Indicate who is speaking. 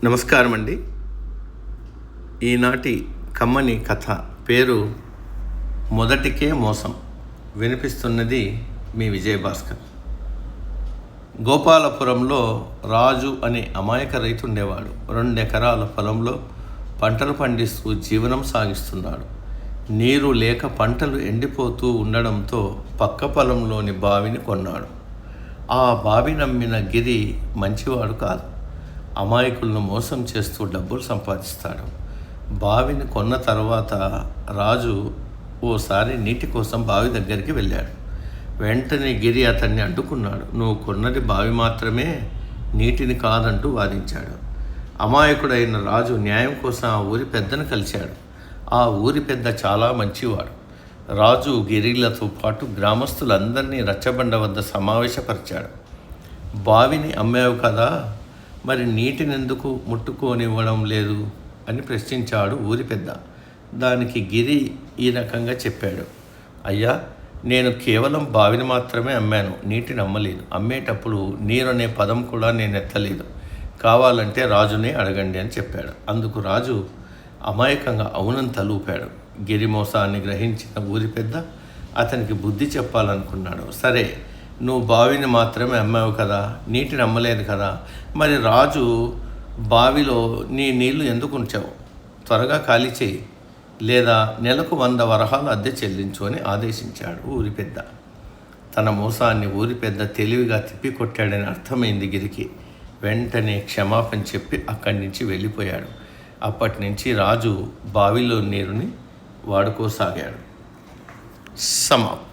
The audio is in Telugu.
Speaker 1: నమస్కారం అండి. ఈనాటి కమ్మని కథ పేరు మొదటికే మోసం. వినిపిస్తున్నది మీ విజయభాస్కర్. గోపాలపురంలో రాజు అనే అమాయక రైతు ఉండేవాడు. 2 ఎకరాల పొలంలో పంటలు పండిస్తూ జీవనం సాగిస్తున్నాడు. నీరు లేక పంటలు ఎండిపోతూ ఉండడంతో పక్క పొలంలోని బావిని కొన్నాడు. ఆ బావి నమ్మిన గిరి మంచివాడు కాదు. అమాయకులను మోసం చేస్తూ డబ్బులు సంపాదిస్తాడు. బావిని కొన్న తర్వాత రాజు ఓసారి నీటి కోసం బావి దగ్గరికి వెళ్ళాడు. వెంటనే గిరి అతన్ని అడ్డుకున్నాడు. నువ్వు కొన్నది బావి మాత్రమే, నీటిని కాదంటూ వాదించాడు. అమాయకుడైన రాజు న్యాయం కోసం ఆ ఊరి పెద్దను కలిశాడు. ఆ ఊరి పెద్ద చాలా మంచివాడు. రాజు గిరిలతో పాటు గ్రామస్తులందరినీ రచ్చబండ వద్ద సమావేశపరిచాడు. బావిని అమ్మావు కదా, మరి నీటిని ఎందుకు ముట్టుకోనివ్వడం లేదు అని ప్రశ్నించాడు ఊరి పెద్ద. దానికి గిరి ఈ రకంగా చెప్పాడు. అయ్యా, నేను కేవలం బావిని మాత్రమే అమ్మాను, నీటిని అమ్మలేదు. అమ్మేటప్పుడు నీరు అనే పదం కూడా నేను ఎత్తలేదు. కావాలంటే రాజునే అడగండి అని చెప్పాడు. అందుకు రాజు అమాయకంగా అవునని తలూపాడు. గిరి మోసాన్ని గ్రహించిన ఊరి పెద్ద అతనికి బుద్ధి చెప్పాలనుకున్నాడు. సరే, నువ్వు బావిని మాత్రమే అమ్మావు కదా, నీటిని అమ్మలేదు కదా, మరి రాజు బావిలో నీ నీళ్లు ఎందుకు ఉంచావు? త్వరగా ఖాళీ చేయి, లేదా నెలకు 100 వరహాలు అద్దె చెల్లించు అని ఆదేశించాడు ఊరి పెద్ద. తన మోసాన్ని ఊరి పెద్ద తెలివిగా తిప్పికొట్టాడని అర్థమైంది గిరికి. వెంటనే క్షమాపణ చెప్పి అక్కడి నుంచి వెళ్ళిపోయాడు. అప్పటి నుంచి రాజు బావిలో నీరుని వాడుకోసాగాడు. సమాప్తం.